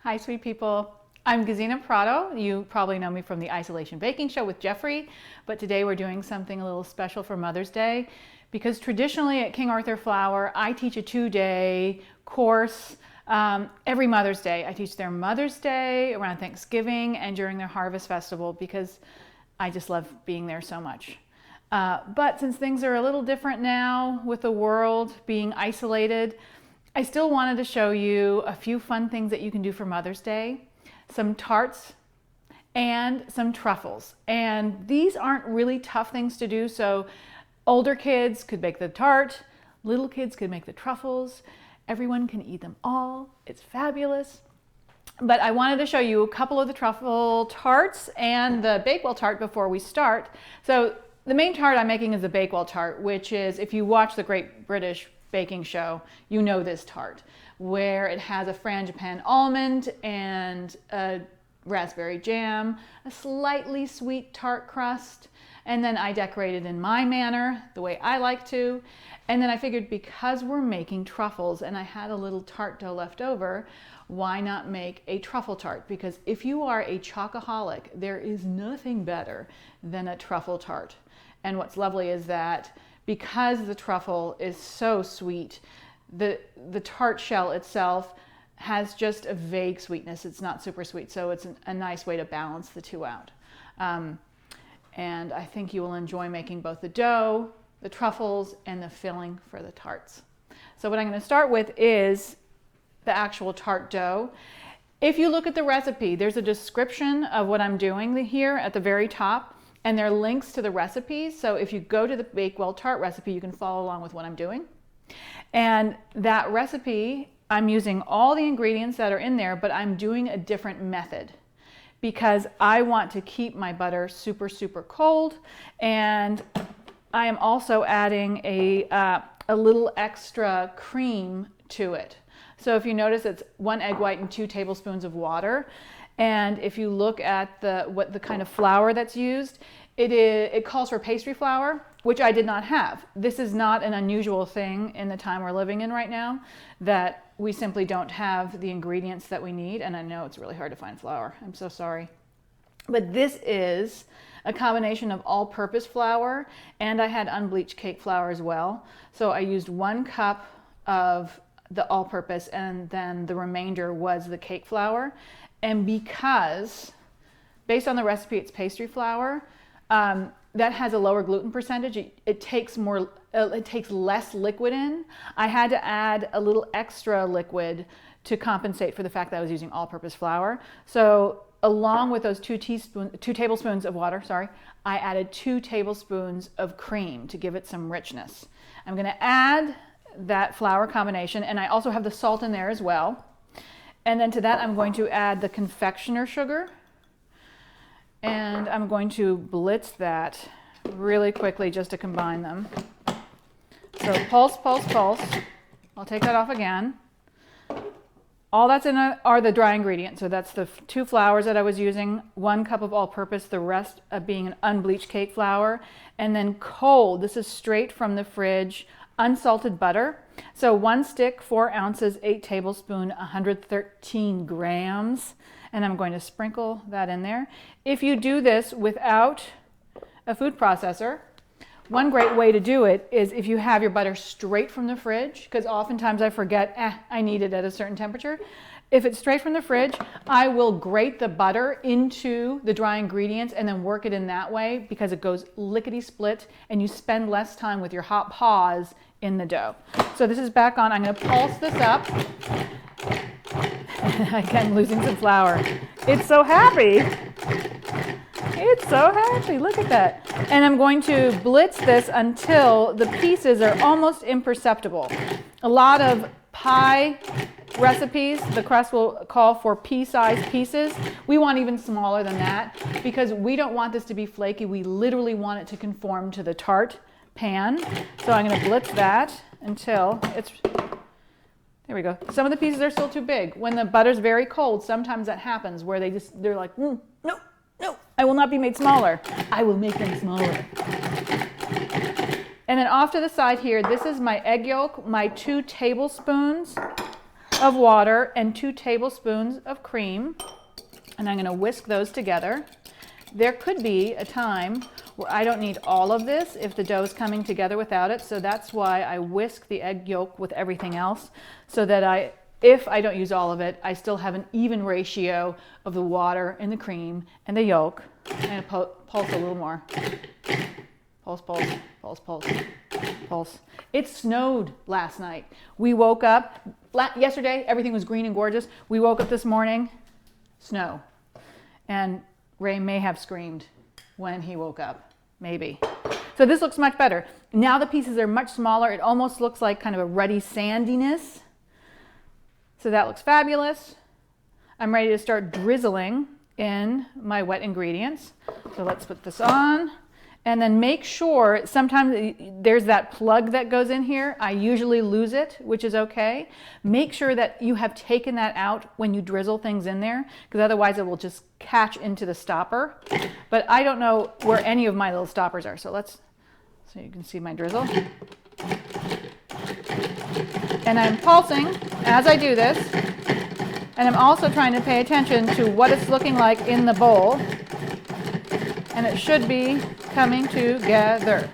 Hi, sweet people. I'm Gesine Prado. You probably know me from the Isolation Baking Show with Jeffrey, but today we're doing something a little special for Mother's Day because traditionally at King Arthur Flour, I teach a 2-day course every Mother's Day. I teach their Mother's Day, around Thanksgiving, and during their Harvest Festival because I just love being there so much. But since things are a little different now with the world being isolated, I still wanted to show you a few fun things that you can do for Mother's Day, some tarts and some truffles. And these aren't really tough things to do, so older kids could make the tart, little kids could make the truffles, everyone can eat them all, it's fabulous. But I wanted to show you a couple of the truffle tarts and the Bakewell Tart before we start. So the main tart I'm making is the Bakewell Tart, which is, if you watch the Great British Baking Show, you know this tart, where it has a frangipane almond and a raspberry jam, a slightly sweet tart crust, and then I decorate it in my manner, the way I like to. And then I figured because we're making truffles and I had a little tart dough left over, why not make a truffle tart? Because if you are a chocoholic, there is nothing better than a truffle tart. And what's lovely is that because the truffle is so sweet, the tart shell itself has just a vague sweetness. It's not super sweet, so it's a nice way to balance the two out. And I think you will enjoy making both the dough, the truffles, and the filling for the tarts. So what I'm going to start with is the actual tart dough. If you look at the recipe, there's a description of what I'm doing here at the very top. And there are links to the recipes. So if you go to the Bakewell Tart recipe, you can follow along with what I'm doing. And that recipe, I'm using all the ingredients that are in there, but I'm doing a different method because I want to keep my butter super, super cold. And I am also adding a little extra cream to it. So if you notice, it's 1 egg white and 2 tablespoons of water. And if you look at the kind of flour that's used, it calls for pastry flour, which I did not have. This is not an unusual thing in the time we're living in right now, that we simply don't have the ingredients that we need. And I know it's really hard to find flour. I'm so sorry. But this is a combination of all-purpose flour, and I had unbleached cake flour as well. So I used 1 cup of the all-purpose, and then the remainder was the cake flour. And because, based on the recipe, it's pastry flour, that has a lower gluten percentage. It takes less liquid in. I had to add a little extra liquid to compensate for the fact that I was using all-purpose flour. So along with those 2 tablespoons of water, I added 2 tablespoons of cream to give it some richness. I'm going to add that flour combination, and I also have the salt in there as well. And then to that, I'm going to add the confectioner sugar, and I'm going to blitz that really quickly just to combine them. So pulse, pulse, pulse. I'll take that off again. All that's in are the dry ingredients. So that's the 2 flours that I was using, 1 cup of all-purpose, the rest being an unbleached cake flour, and then cold. This is straight from the fridge, unsalted butter. So 1 stick, 4 ounces, 8 tablespoons, 113 grams. And I'm going to sprinkle that in there. If you do this without a food processor, one great way to do it is if you have your butter straight from the fridge, because oftentimes I forget, I need it at a certain temperature. If it's straight from the fridge, I will grate the butter into the dry ingredients and then work it in that way because it goes lickety-split and you spend less time with your hot paws in the dough. So this is back on. I'm going to pulse this up. Again, losing some flour. It's so happy. It's so happy. Look at that. And I'm going to blitz this until the pieces are almost imperceptible. A lot of pie recipes, the crust will call for pea-sized pieces. We want even smaller than that because we don't want this to be flaky. We literally want it to conform to the tart pan. So I'm going to blitz that until it's, there we go. Some of the pieces are still too big. When the butter's very cold, sometimes that happens where they're like, no, I will not be made smaller. I will make them smaller. And then off to the side here, this is my egg yolk, my 2 tablespoons of water and 2 tablespoons of cream. And I'm going to whisk those together. There could be a time where I don't need all of this if the dough is coming together without it. So that's why I whisk the egg yolk with everything else, so that if I don't use all of it, I still have an even ratio of the water and the cream and the yolk. I'm going to pulse a little more. Pulse, pulse, pulse, pulse, pulse. It snowed last night. We woke up, yesterday everything was green and gorgeous. We woke up this morning, snow. And Ray may have screamed when he woke up, maybe. So this looks much better. Now the pieces are much smaller. It almost looks like kind of a ruddy sandiness. So that looks fabulous. I'm ready to start drizzling in my wet ingredients. So let's put this on. And then make sure, sometimes there's that plug that goes in here. I usually lose it, which is okay. Make sure that you have taken that out when you drizzle things in there, because otherwise it will just catch into the stopper. But I don't know where any of my little stoppers are. So so you can see my drizzle. And I'm pulsing as I do this. And I'm also trying to pay attention to what it's looking like in the bowl. And it should be coming together.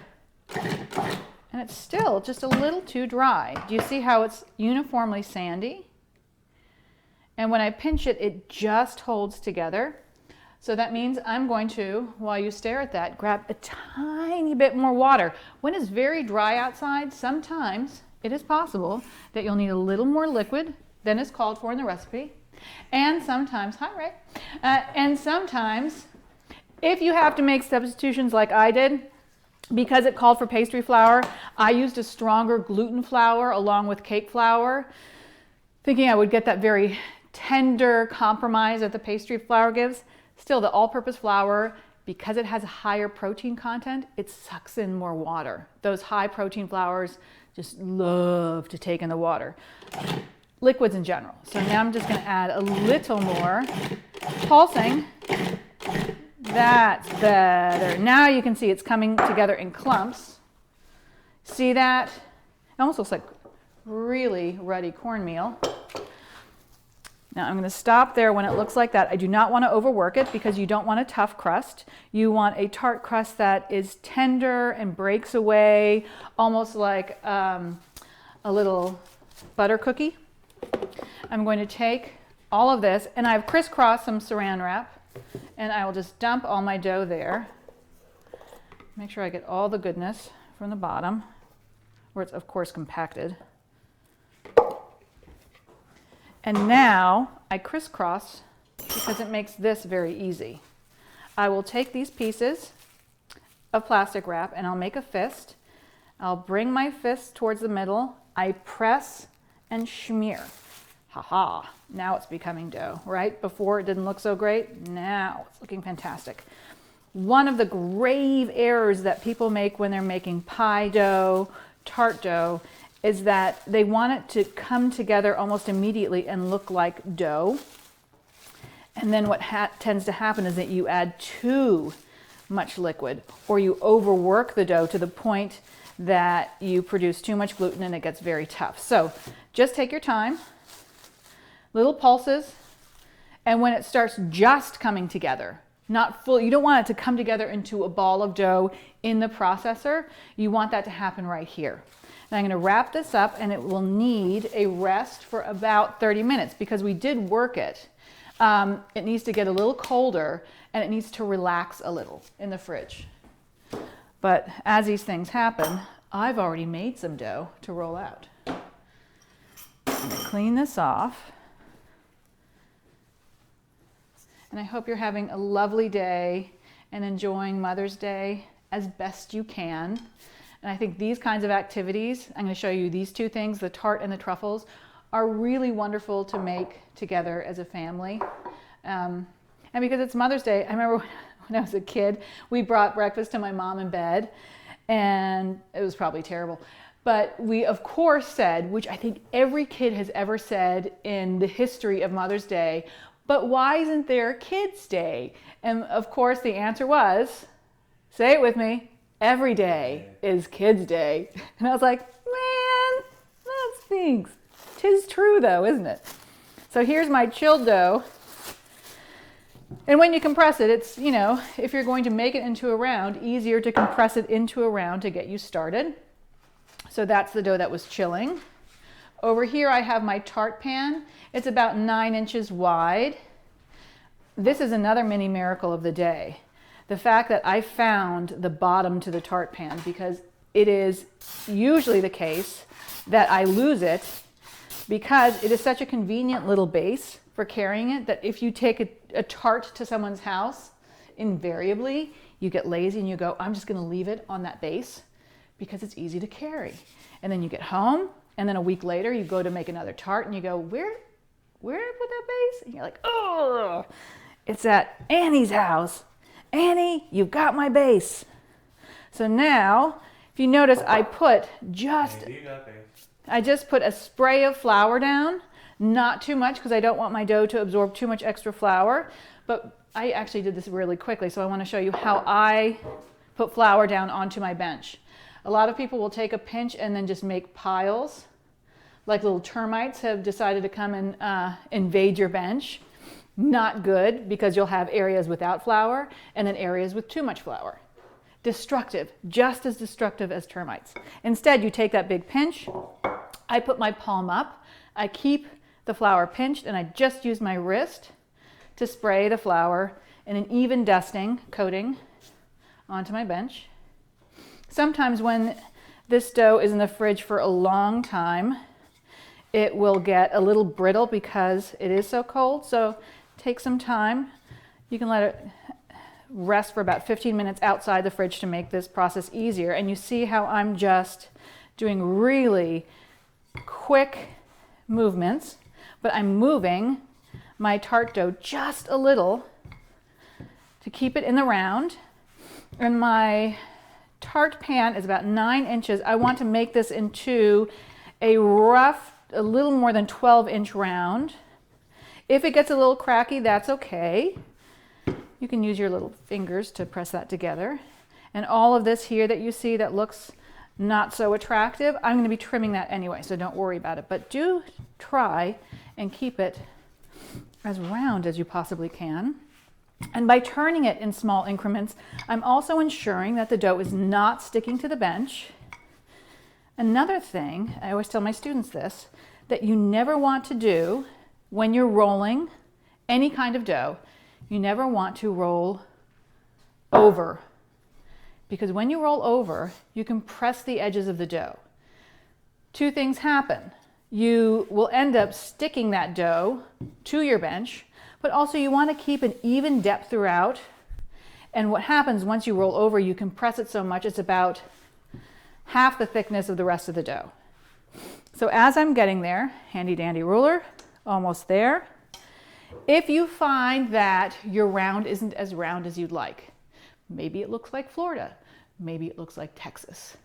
And it's still just a little too dry. Do you see how it's uniformly sandy? And when I pinch it, it just holds together. So that means I'm going to, while you stare at that, grab a tiny bit more water. When it's very dry outside, sometimes it is possible that you'll need a little more liquid than is called for in the recipe. And sometimes, hi Ray, and sometimes if you have to make substitutions like I did, because it called for pastry flour, I used a stronger gluten flour along with cake flour, thinking I would get that very tender compromise that the pastry flour gives. Still, the all-purpose flour, because it has a higher protein content, it sucks in more water. Those high protein flours just love to take in the water. Liquids in general. So now I'm just going to add a little more, pulsing. That's better. Now you can see it's coming together in clumps. See that? It almost looks like really ruddy cornmeal. Now I'm going to stop there when it looks like that. I do not want to overwork it because you don't want a tough crust. You want a tart crust that is tender and breaks away, almost like a little butter cookie. I'm going to take all of this, and I've crisscrossed some saran wrap. And I will just dump all my dough there. Make sure I get all the goodness from the bottom, where it's of course compacted. And now I crisscross because it makes this very easy. I will take these pieces of plastic wrap and I'll make a fist. I'll bring my fist towards the middle. I press and smear. Haha, now it's becoming dough, right? Before it didn't look so great, now it's looking fantastic. One of the grave errors that people make when they're making pie dough, tart dough, is that they want it to come together almost immediately and look like dough. And then what tends to happen is that you add too much liquid, or you overwork the dough to the point that you produce too much gluten and it gets very tough. So just take your time. Little pulses, and when it starts just coming together, not full, you don't want it to come together into a ball of dough in the processor. You want that to happen right here. Now I'm going to wrap this up, and it will need a rest for about 30 minutes because we did work it. It needs to get a little colder, and it needs to relax a little in the fridge. But as these things happen, I've already made some dough to roll out. I'm going to clean this off. And I hope you're having a lovely day and enjoying Mother's Day as best you can. And I think these kinds of activities, I'm going to show you these two things, the tart and the truffles, are really wonderful to make together as a family. And because it's Mother's Day, I remember when I was a kid, we brought breakfast to my mom in bed, and it was probably terrible. But we, of course, said, which I think every kid has ever said in the history of Mother's Day, but why isn't there Kids' Day? And of course the answer was, say it with me, every day is Kids' Day. And I was like, man, that stinks. 'Tis true though, isn't it? So here's my chilled dough. And when you compress it, it's, you know, if you're going to make it into a round, easier to compress it into a round to get you started. So that's the dough that was chilling. Over here I have my tart pan. It's about 9 inches wide. This is another mini miracle of the day. The fact that I found the bottom to the tart pan, because it is usually the case that I lose it because it is such a convenient little base for carrying it that if you take a tart to someone's house, invariably you get lazy and you go, I'm just going to leave it on that base because it's easy to carry. And then you get home and then a week later you go to make another tart and you go, where did I put that base? And you're like, oh, it's at Annie's house. Annie, you've got my base. So now, if you notice, I just put a spray of flour down, not too much because I don't want my dough to absorb too much extra flour, but I actually did this really quickly, so I want to show you how I put flour down onto my bench. A lot of people will take a pinch and then just make piles, like little termites have decided to come and invade your bench. Not good, because you'll have areas without flour and then areas with too much flour. Destructive, just as destructive as termites. Instead, you take that big pinch, I put my palm up, I keep the flour pinched, and I just use my wrist to spray the flour in an even dusting coating onto my bench. Sometimes when this dough is in the fridge for a long time, it will get a little brittle because it is so cold, so take some time. You can let it rest for about 15 minutes outside the fridge to make this process easier. And you see how I'm just doing really quick movements, but I'm moving my tart dough just a little to keep it in the round. And my tart pan is about 9 inches. I want to make this into a little more than 12-inch round. If it gets a little cracky, that's okay. You can use your little fingers to press that together. And all of this here that you see that looks not so attractive, I'm going to be trimming that anyway, so don't worry about it. But do try and keep it as round as you possibly can. And by turning it in small increments, I'm also ensuring that the dough is not sticking to the bench. Another thing, I always tell my students this, that you never want to do when you're rolling any kind of dough, you never want to roll over. Because when you roll over, you can press the edges of the dough. Two things happen. You will end up sticking that dough to your bench, but also you want to keep an even depth throughout. And what happens once you roll over, you compress it so much, it's about half the thickness of the rest of the dough. So as I'm getting there, handy dandy ruler, almost there. If you find that your round isn't as round as you'd like, maybe it looks like Florida, maybe it looks like Texas.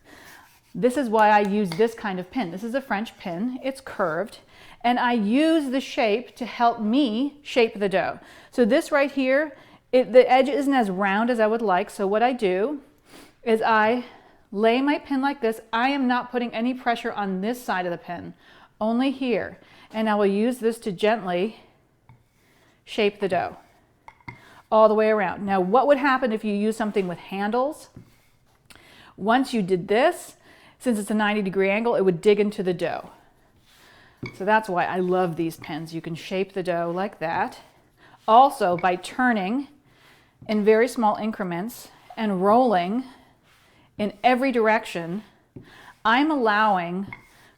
This is why I use this kind of pin. This is a French pin, it's curved, and I use the shape to help me shape the dough. So this right here, the edge isn't as round as I would like, so what I do is I lay my pin like this. I am not putting any pressure on this side of the pin, only here. And I will use this to gently shape the dough all the way around. Now, what would happen if you use something with handles? Once you did this, since it's a 90-degree angle, it would dig into the dough. So that's why I love these pins. You can shape the dough like that. Also, by turning in very small increments and rolling in every direction, I'm allowing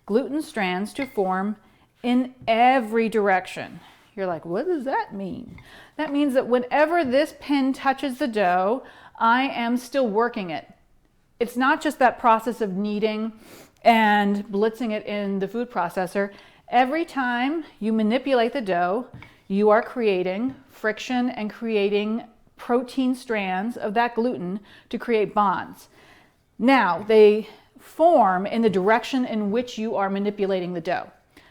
gluten strands to form in every direction. You're like, what does that mean? That means that whenever this pin touches the dough, I am still working it. It's not just that process of kneading and blitzing it in the food processor. Every time you manipulate the dough, you are creating friction and creating protein strands of that gluten to create bonds. Now, they form in the direction in which you are manipulating the dough.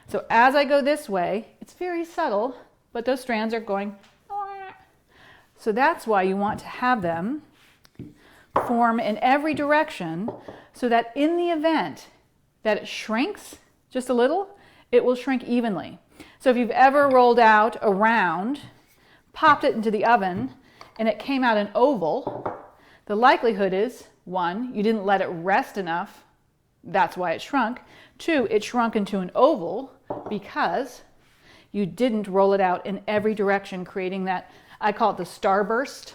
So as I go this way, it's very subtle, but those strands are going. So that's why you want to have them form in every direction so that in the event that it shrinks just a little, it will shrink evenly. So if you've ever rolled out a round, popped it into the oven, and it came out an oval, the likelihood is, 1, you didn't let it rest enough, that's why it shrunk. 2, it shrunk into an oval because you didn't roll it out in every direction, creating that, I call it the starburst.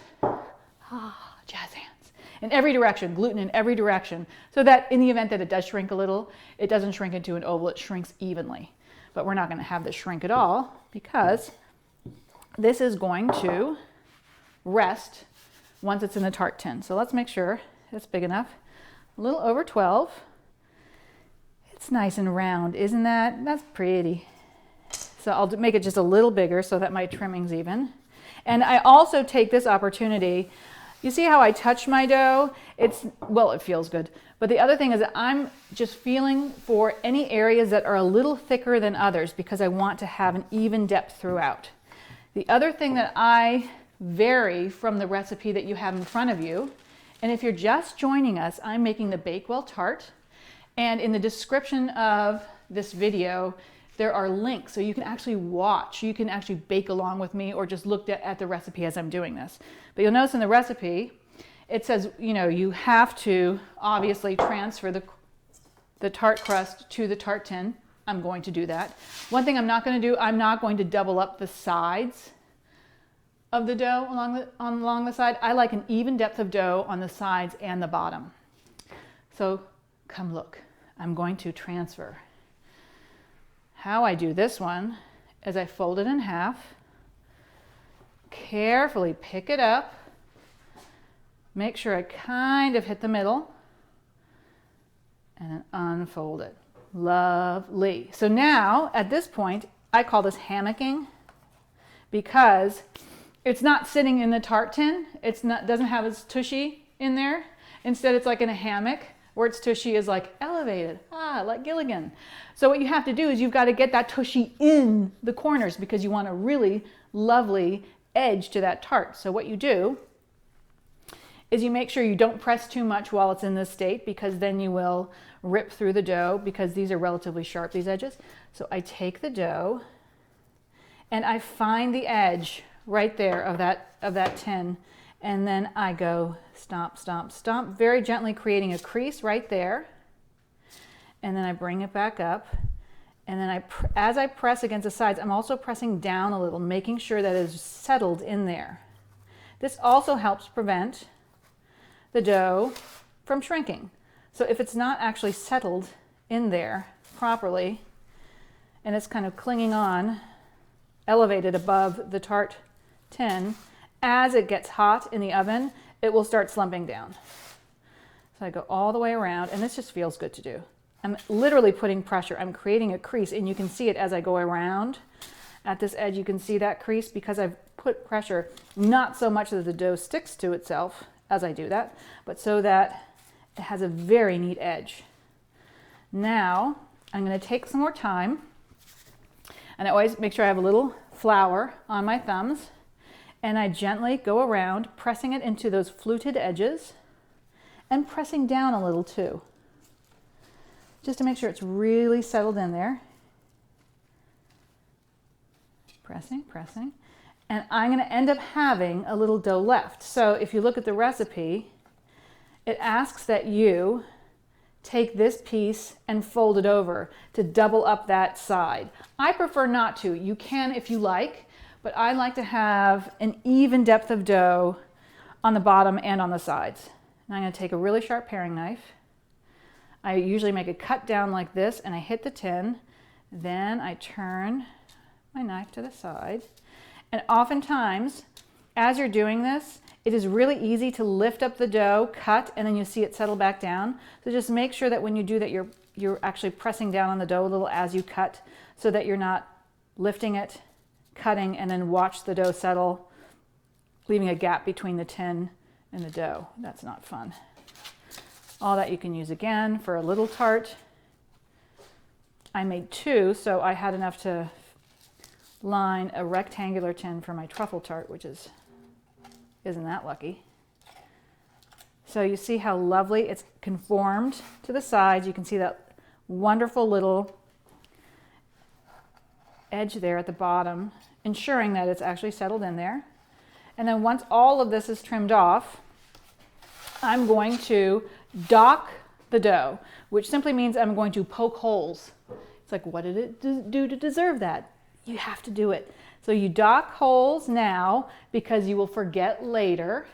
Jazz hands. In every direction, gluten in every direction, so that in the event that it does shrink a little, it doesn't shrink into an oval, it shrinks evenly. But we're not going to have this shrink at all because this is going to rest once it's in the tart tin. So let's make sure it's big enough. A little over 12. It's nice and round, isn't that? That's pretty. So I'll make it just a little bigger so that my trimming's even. And I also take this opportunity, you see how I touch my dough? Well, it feels good. But the other thing is that I'm just feeling for any areas that are a little thicker than others because I want to have an even depth throughout. The other thing that I vary from the recipe that you have in front of you, and if you're just joining us, I'm making the Bakewell Tart. And in the description of this video, there are links so you can actually watch. You can actually bake along with me or just look at the recipe as I'm doing this. But you'll notice in the recipe, it says, you have to obviously transfer the tart crust to the tart tin. I'm going to do that. One thing I'm not going to do, I'm not going to double up the sides of the dough along the side. I like an even depth of dough on the sides and the bottom. So come look. I'm going to transfer. How I do this one is I fold it in half, carefully pick it up, make sure I kind of hit the middle, and then unfold it. Lovely. So now, at this point, I call this hammocking because it's not sitting in the tart tin. Doesn't have its tushy in there. Instead, it's like in a hammock, where its tushy is like elevated, like Gilligan. So what you have to do is you've got to get that tushy in the corners because you want a really lovely edge to that tart. So what you do is you make sure you don't press too much while it's in this state because then you will rip through the dough because these are relatively sharp, these edges. So I take the dough and I find the edge right there of that tin. And then I go stomp, stomp, stomp, very gently creating a crease right there. And then I bring it back up. And then as I press against the sides, I'm also pressing down a little, making sure that it is settled in there. This also helps prevent the dough from shrinking. So if it's not actually settled in there properly, and it's kind of clinging on, elevated above the tart tin, as it gets hot in the oven, it will start slumping down. So I go all the way around, and this just feels good to do. I'm literally putting pressure. I'm creating a crease, and you can see it as I go around. At this edge, you can see that crease because I've put pressure, not so much that the dough sticks to itself as I do that, but so that it has a very neat edge. Now, I'm going to take some more time, and I always make sure I have a little flour on my thumbs, and I gently go around, pressing it into those fluted edges and pressing down a little too, just to make sure it's really settled in there. Pressing, pressing. And I'm going to end up having a little dough left. So if you look at the recipe, it asks that you take this piece and fold it over to double up that side. I prefer not to. You can if you like. But I like to have an even depth of dough on the bottom and on the sides. And I'm going to take a really sharp paring knife. I usually make a cut down like this and I hit the tin. Then I turn my knife to the side. And oftentimes, as you're doing this, it is really easy to lift up the dough, cut, and then you see it settle back down. So just make sure that when you do that, you're actually pressing down on the dough a little as you cut so that you're not lifting it, cutting, and then watch the dough settle, leaving a gap between the tin and the dough. That's not fun. All that you can use again for a little tart. I made 2, so I had enough to line a rectangular tin for my truffle tart, which isn't that lucky. So you see how lovely it's conformed to the sides. You can see that wonderful little edge there at the bottom, ensuring that it's actually settled in there. And then once all of this is trimmed off, I'm going to dock the dough, which simply means I'm going to poke holes. It's like, what did it do to deserve that? You have to do it. So you dock holes now because you will forget later.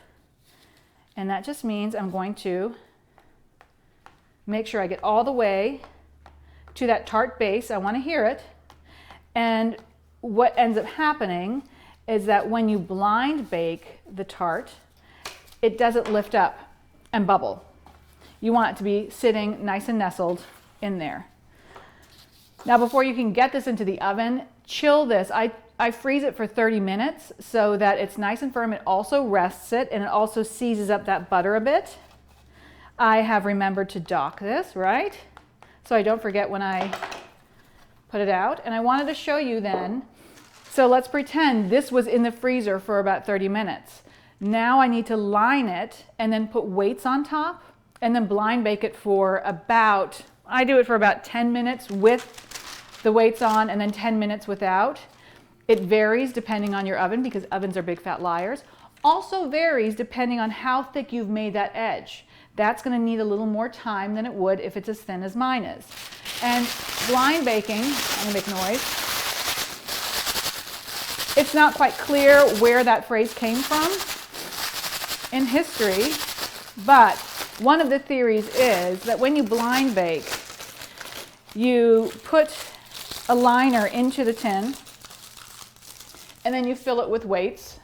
And that just means I'm going to make sure I get all the way to that tart base. I want to hear it. And what ends up happening is that when you blind bake the tart, it doesn't lift up and bubble. You want it to be sitting nice and nestled in there. Now, before you can get this into the oven, chill this. I freeze it for 30 minutes so that it's nice and firm. It also rests it, and it also seizes up that butter a bit. I have remembered to dock this, right? So I don't forget when I put it out. And I wanted to show you then, so let's pretend this was in the freezer for about 30 minutes. Now I need to line it and then put weights on top and then blind bake it for about, I do it for about 10 minutes with the weights on and then 10 minutes without. It varies depending on your oven because ovens are big fat liars. Also varies depending on how thick you've made that edge. That's going to need a little more time than it would if it's as thin as mine is. And blind baking, I'm going to make noise. It's not quite clear where that phrase came from in history, but one of the theories is that when you blind bake, you put a liner into the tin and then you fill it with weights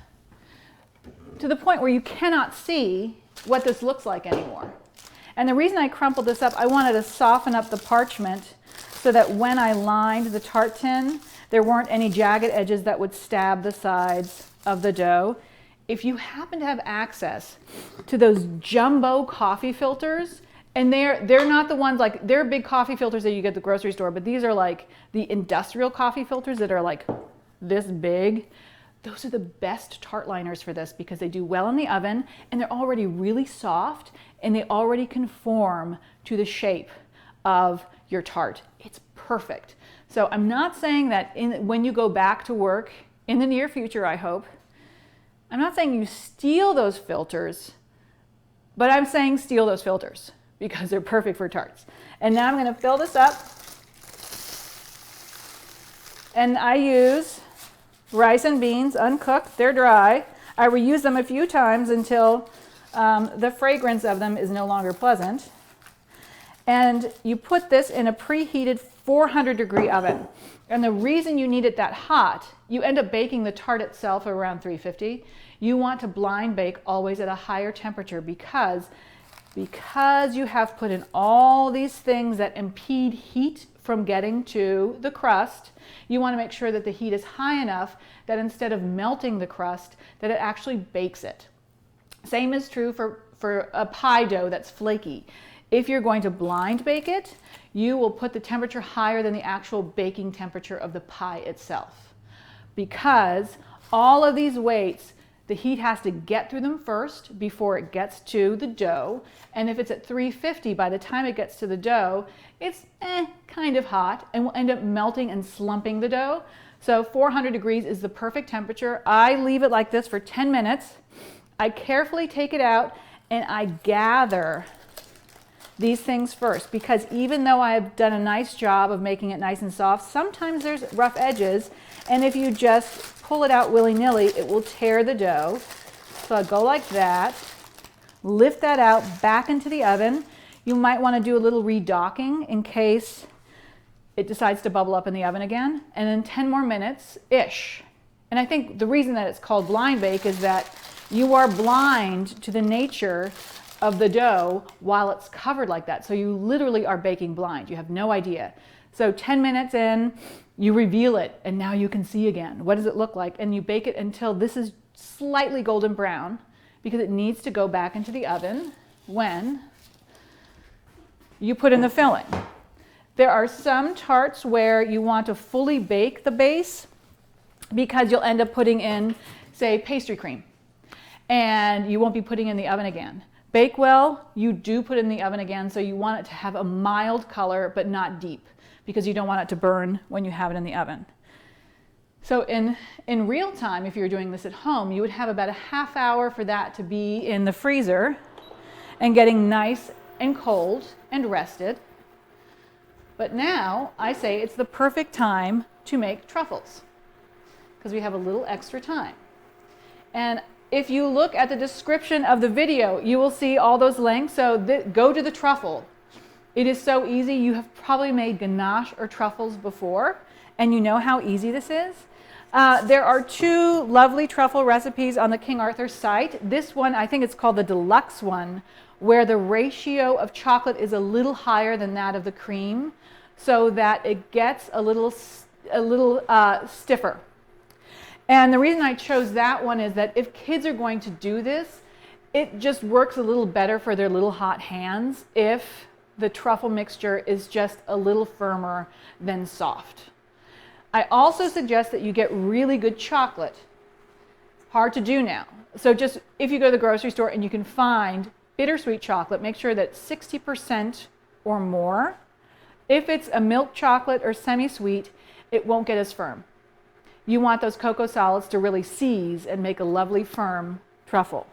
to the point where you cannot see what this looks like anymore. And the reason I crumpled this up, I wanted to soften up the parchment so that when I lined the tart tin, there weren't any jagged edges that would stab the sides of the dough. If you happen to have access to those jumbo coffee filters, and they're not the ones like, they're big coffee filters that you get at the grocery store, but these are like the industrial coffee filters that are like this big. Those are the best tart liners for this because they do well in the oven and they're already really soft and they already conform to the shape of your tart. It's perfect. So I'm not saying that when you go back to work in the near future, I hope, I'm not saying you steal those filters, but I'm saying steal those filters because they're perfect for tarts. And now I'm going to fill this up. And I use rice and beans, uncooked, they're dry. I reuse them a few times until the fragrance of them is no longer pleasant. And you put this in a preheated 400-degree oven. And the reason you need it that hot, you end up baking the tart itself at around 350. You want to blind bake always at a higher temperature because you have put in all these things that impede heat from getting to the crust. You want to make sure that the heat is high enough that instead of melting the crust, that it actually bakes it. Same is true for a pie dough that's flaky. If you're going to blind bake it, you will put the temperature higher than the actual baking temperature of the pie itself. Because all of these weights, the heat has to get through them first before it gets to the dough. And if it's at 350, by the time it gets to the dough, it's kind of hot and will end up melting and slumping the dough. So 400 degrees is the perfect temperature. I leave it like this for 10 minutes. I carefully take it out and I gather these things first because even though I've done a nice job of making it nice and soft, sometimes there's rough edges, and if you just pull it out willy-nilly, it will tear the dough. So I go like that, lift that out back into the oven. You might want to do a little redocking in case it decides to bubble up in the oven again, and then 10 more minutes-ish. And I think the reason that it's called blind bake is that you are blind to the nature of the dough while it's covered like that. So you literally are baking blind. You have no idea. So 10 minutes in, you reveal it and now you can see again. What does it look like? And you bake it until this is slightly golden brown because it needs to go back into the oven when you put in the filling. There are some tarts where you want to fully bake the base because you'll end up putting in, say, pastry cream, and you won't be putting in the oven again. Bakewell, you do put in the oven again, so you want it to have a mild color but not deep because you don't want it to burn when you have it in the oven. So in real time, if you're doing this at home, you would have about a half hour for that to be in the freezer and getting nice and cold and rested. But now I say it's the perfect time to make truffles because we have a little extra time. And if you look at the description of the video, you will see all those links. So go to the truffle. It is so easy. You have probably made ganache or truffles before, and you know how easy this is. There are two lovely truffle recipes on the King Arthur site. This one, I think it's called the deluxe one, where the ratio of chocolate is a little higher than that of the cream, so that it gets a little stiffer. And the reason I chose that one is that if kids are going to do this, it just works a little better for their little hot hands if the truffle mixture is just a little firmer than soft. I also suggest that you get really good chocolate. Hard to do now. So just if you go to the grocery store and you can find bittersweet chocolate, make sure that 60% or more. If it's a milk chocolate or semi-sweet, it won't get as firm. You want those cocoa solids to really seize and make a lovely firm truffle.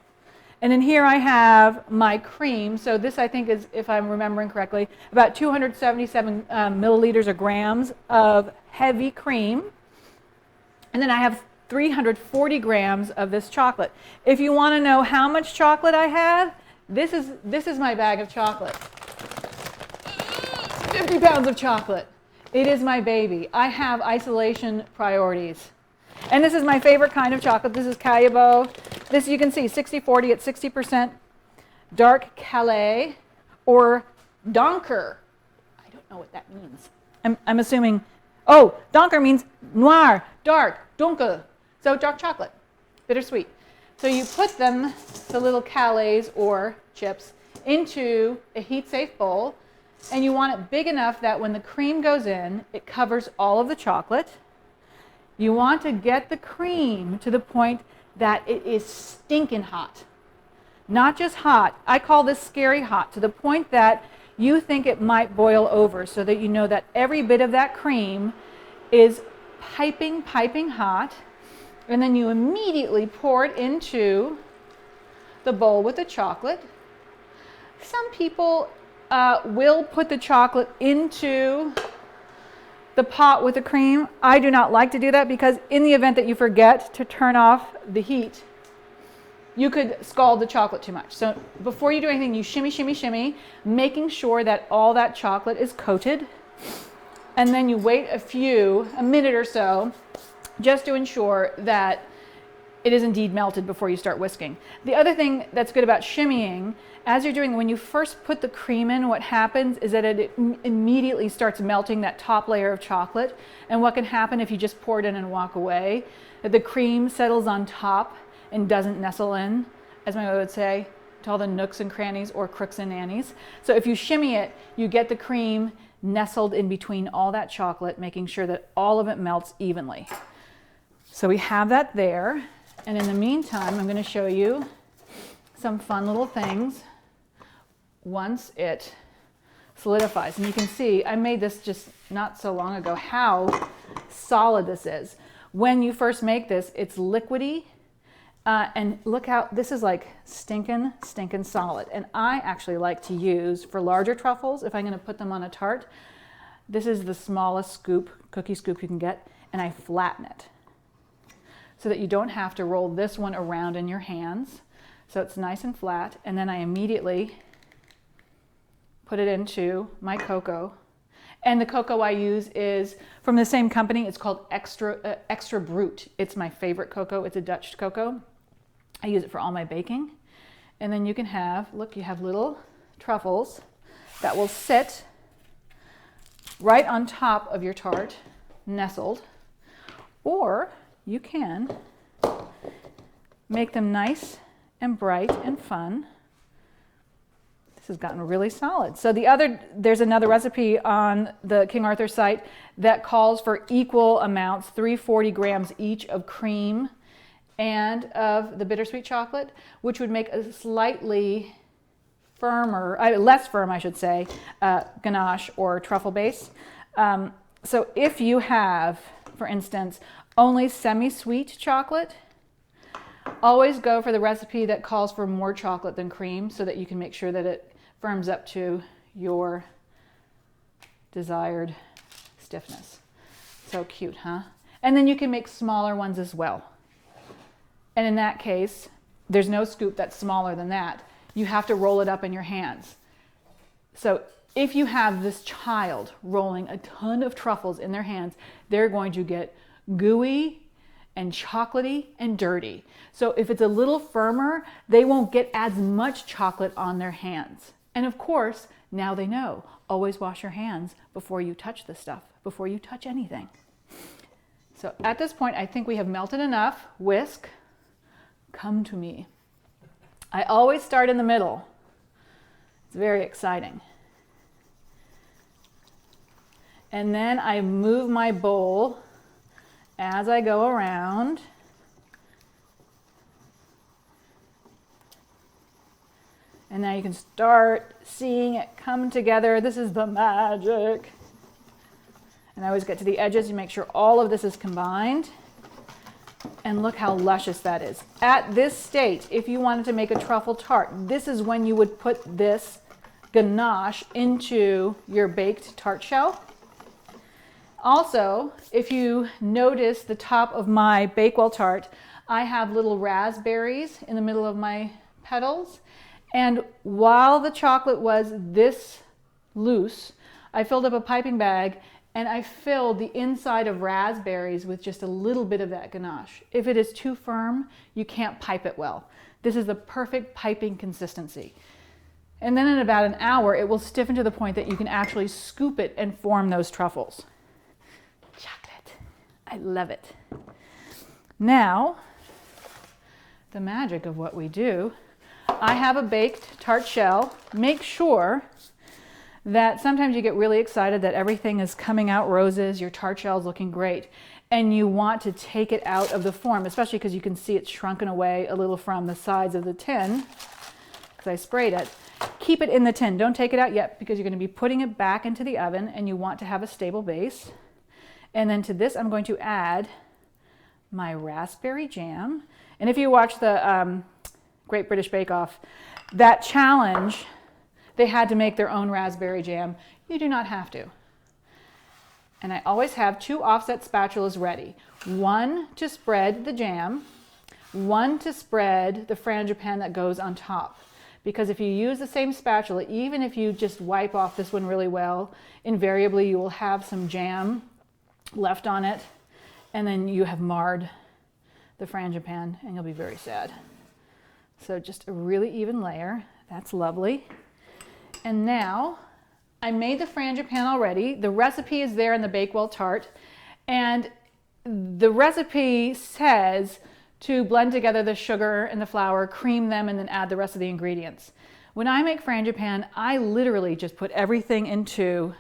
And then here I have my cream. So this I think is, if I'm remembering correctly, about 277 milliliters or grams of heavy cream. And then I have 340 grams of this chocolate. If you want to know how much chocolate I have, this is my bag of chocolate. 50 pounds of chocolate. It is my baby. I have isolation priorities. And this is my favorite kind of chocolate. This is Calibo. This you can see 60-40 at 60%. Dark Calais or Donker. I don't know what that means. I'm assuming, oh, Donker means noir, dark, dunkel. So dark chocolate, bittersweet. So you put them, the little Calais or chips, into a heat-safe bowl. And you want it big enough that when the cream goes in, it covers all of the chocolate. You want to get the cream to the point that it is stinking hot. Not just hot, I call this scary hot, to the point that you think it might boil over, so that you know that every bit of that cream is piping hot. And then you immediately pour it into the bowl with the chocolate. Some people will put the chocolate into the pot with the cream. I do not like to do that because in the event that you forget to turn off the heat, you could scald the chocolate too much. So before you do anything, you shimmy, shimmy, shimmy, making sure that all that chocolate is coated. And then you wait a minute or so, just to ensure that it is indeed melted before you start whisking. The other thing that's good about shimmying, as you're doing, when you first put the cream in, what happens is that it immediately starts melting that top layer of chocolate. And what can happen if you just pour it in and walk away, that the cream settles on top and doesn't nestle in, as my mother would say, to all the nooks and crannies or crooks and nannies. So if you shimmy it, you get the cream nestled in between all that chocolate, making sure that all of it melts evenly. So we have that there. And in the meantime, I'm going to show you some fun little things once it solidifies. And you can see I made this just not so long ago, how solid this is. When you first make this, it's liquidy. And look how this is like stinking solid. And I actually like to use, for larger truffles, if I'm going to put them on a tart, this is the smallest scoop, cookie scoop you can get, and I flatten it, so that you don't have to roll this one around in your hands. So it's nice and flat. And then I immediately put it into my cocoa. And the cocoa I use is from the same company. It's called Extra Brut. It's my favorite cocoa. It's a Dutch cocoa. I use it for all my baking. And then you can have, look, you have little truffles that will sit right on top of your tart, nestled. Or you can make them nice and bright and fun. This has gotten really solid. So there's another recipe on the King Arthur site that calls for equal amounts, 340 grams each of cream and of the bittersweet chocolate, which would make a slightly firmer, less firm, I should say, ganache or truffle base. So if you have, for instance, only semi-sweet chocolate. Always go for the recipe that calls for more chocolate than cream so that you can make sure that it firms up to your desired stiffness. So cute, huh? And then you can make smaller ones as well. And in that case, there's no scoop that's smaller than that. You have to roll it up in your hands. So if you have this child rolling a ton of truffles in their hands, they're going to get gooey and chocolatey and dirty. So if it's a little firmer, they won't get as much chocolate on their hands. And of course, now they know, always wash your hands before you touch this stuff, before you touch anything. So at this point, I think we have melted enough. Whisk, come to me. I always start in the middle. It's very exciting. And then I move my bowl as I go around. And now you can start seeing it come together. This is the magic. And I always get to the edges to make sure all of this is combined. And look how luscious that is. At this state, if you wanted to make a truffle tart, this is when you would put this ganache into your baked tart shell. Also, if you notice the top of my Bakewell tart, I have little raspberries in the middle of my petals. And while the chocolate was this loose, I filled up a piping bag and I filled the inside of raspberries with just a little bit of that ganache. If it is too firm, you can't pipe it well. This is the perfect piping consistency. And then in about an hour, it will stiffen to the point that you can actually scoop it and form those truffles. Chocolate. I love it. Now, the magic of what we do. I have a baked tart shell. Make sure that sometimes you get really excited that everything is coming out roses, your tart shell is looking great, and you want to take it out of the form, especially because you can see it's shrunken away a little from the sides of the tin, because I sprayed it. Keep it in the tin. Don't take it out yet because you're going to be putting it back into the oven and you want to have a stable base. And then to this, I'm going to add my raspberry jam. And if you watch the Great British Bake Off, that challenge, they had to make their own raspberry jam. You do not have to. And I always have 2 offset spatulas ready. One to spread the jam, one to spread the frangipane that goes on top. Because if you use the same spatula, even if you just wipe off this one really well, invariably you will have some jam left on it, and then you have marred the frangipane, and you'll be very sad. So just a really even layer. That's lovely. And now I made the frangipane already. The recipe is there in the Bakewell Tart. And the recipe says to blend together the sugar and the flour, cream them, and then add the rest of the ingredients. When I make frangipane, I literally just put everything into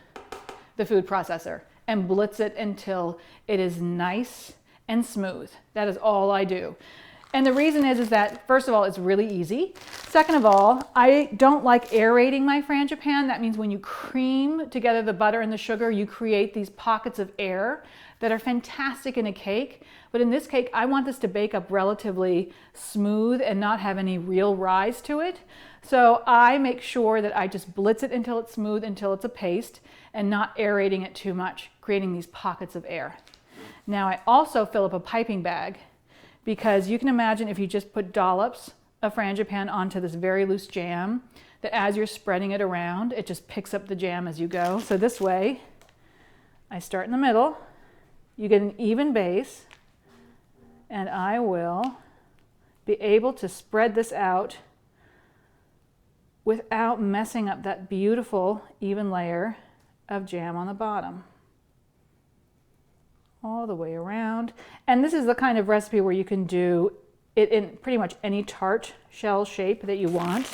the food processor and blitz it until it is nice and smooth. That is all I do. And the reason is that, first of all, it's really easy. Second of all, I don't like aerating my frangipane. That means when you cream together the butter and the sugar, you create these pockets of air that are fantastic in a cake. But in this cake, I want this to bake up relatively smooth and not have any real rise to it. So I make sure that I just blitz it until it's smooth, until it's a paste, and not aerating it too much, creating these pockets of air. Now I also fill up a piping bag, because you can imagine if you just put dollops of frangipane onto this very loose jam, that as you're spreading it around, it just picks up the jam as you go. So this way, I start in the middle, you get an even base, and I will be able to spread this out without messing up that beautiful even layer of jam on the bottom. All the way around. And this is the kind of recipe where you can do it in pretty much any tart shell shape that you want.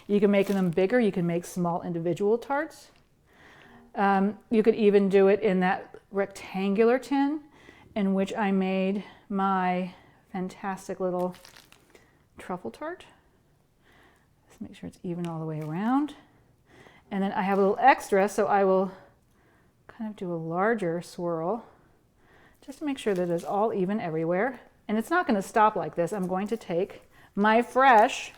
You can make them bigger. You can make small individual tarts. You could even do it in that rectangular tin in which I made my fantastic little truffle tart. Just make sure it's even all the way around. And then I have a little extra, so I will kind of do a larger swirl just to make sure that it's all even everywhere. And it's not going to stop like this. I'm going to take my fresh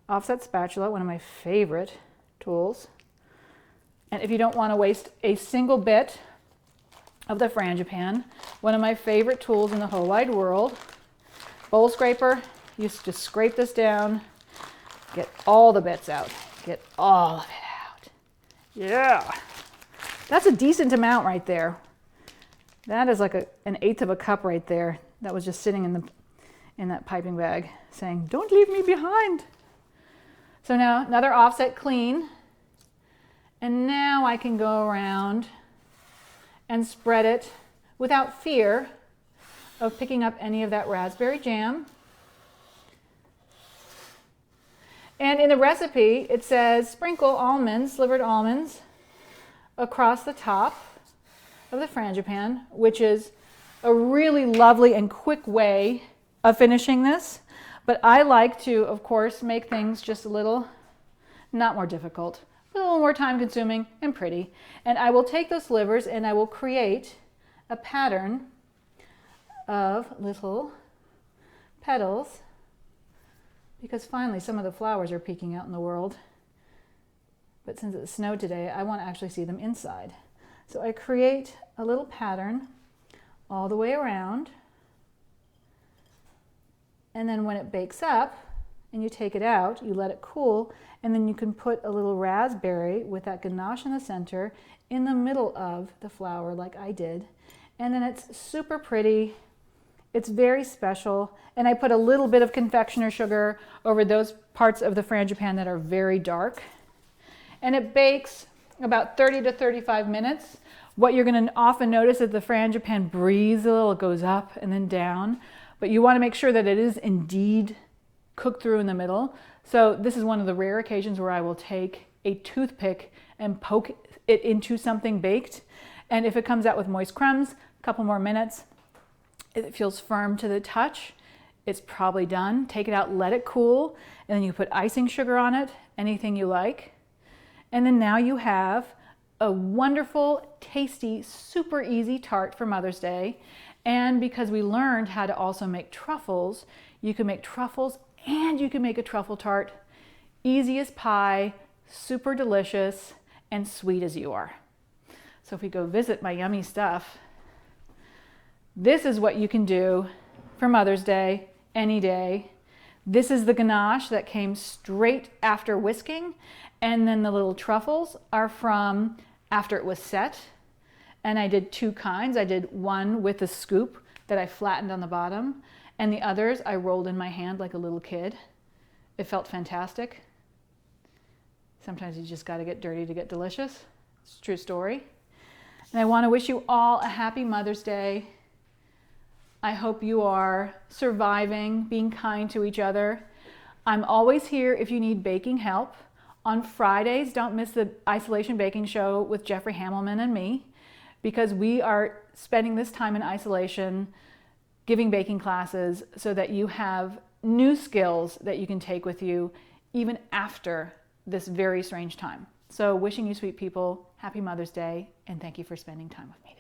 offset spatula, one of my favorite tools. And if you don't want to waste a single bit of the frangipan, one of my favorite tools in the whole wide world, bowl scraper, you just scrape this down, get all the bits out, get all of it out. Yeah, that's a decent amount right there. That is like an eighth of a cup right there. That was just sitting in that piping bag saying, don't leave me behind. So now another offset clean. And now I can go around and spread it without fear of picking up any of that raspberry jam. And in the recipe, it says sprinkle almonds, slivered almonds, across the top of the frangipan, which is a really lovely and quick way of finishing this. But I like to, of course, make things just a little, not more difficult, a little more time consuming and pretty. And I will take those slivers and I will create a pattern of little petals, because finally some of the flowers are peeking out in the world. But since it snowed today, I want to actually see them inside. So I create a little pattern all the way around. And then when it bakes up and you take it out, you let it cool, and then you can put a little raspberry with that ganache in the center in the middle of the flower like I did. And then it's super pretty. It's very special. And I put a little bit of confectioner sugar over those parts of the frangipan that are very dark. And it bakes about 30 to 35 minutes. What you're going to often notice is the frangipan breathes a little, it goes up and then down. But you want to make sure that it is indeed cooked through in the middle. So this is one of the rare occasions where I will take a toothpick and poke it into something baked. And if it comes out with moist crumbs, a couple more minutes, it feels firm to the touch, it's probably done. Take it out, let it cool, and then you put icing sugar on it, anything you like. And then now you have a wonderful, tasty, super easy tart for Mother's Day. And because we learned how to also make truffles, you can make truffles and you can make a truffle tart. Easy as pie, super delicious, and sweet as you are. So if we go visit my yummy stuff, this is what you can do for Mother's Day, any day. This is the ganache that came straight after whisking. And then the little truffles are from after it was set. And I did two kinds. I did one with a scoop that I flattened on the bottom, and the others I rolled in my hand like a little kid. It felt fantastic. Sometimes you just got to get dirty to get delicious. It's a true story. And I want to wish you all a happy Mother's Day. I hope you are surviving, being kind to each other. I'm always here if you need baking help. On Fridays, don't miss the Isolation Baking Show with Jeffrey Hamelman and me, because we are spending this time in isolation giving baking classes so that you have new skills that you can take with you even after this very strange time. So wishing you sweet people, happy Mother's Day, and thank you for spending time with me.